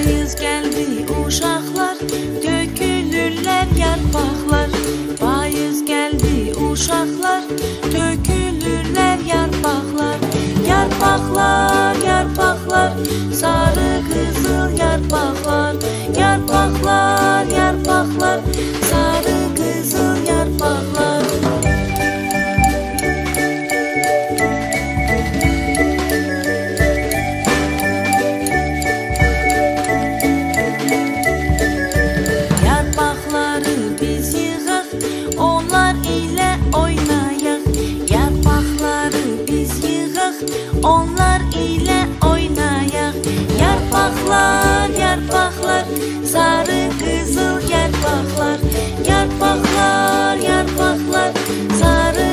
Payız geldi uşaqlar, dökülürlər yarpaqlar. Payız geldi uşaqlar, dökülürlər yarpaqlar. Yarpaqlar, yarpaqlar, sarı kızıl yarpaqlar. Yarpaqlar, yarpaqlar, sarı kızıl yarpaqlar. Yarpaqları biz yığaq, onlar ilə oynayaq. Yarpaqları biz yığaq, onlar ilə oynayaq. Yarpaqlar, yarpaqlar, sarı kızıl yarpaqlar. Yarpaqlar, yarpaqlar, sarı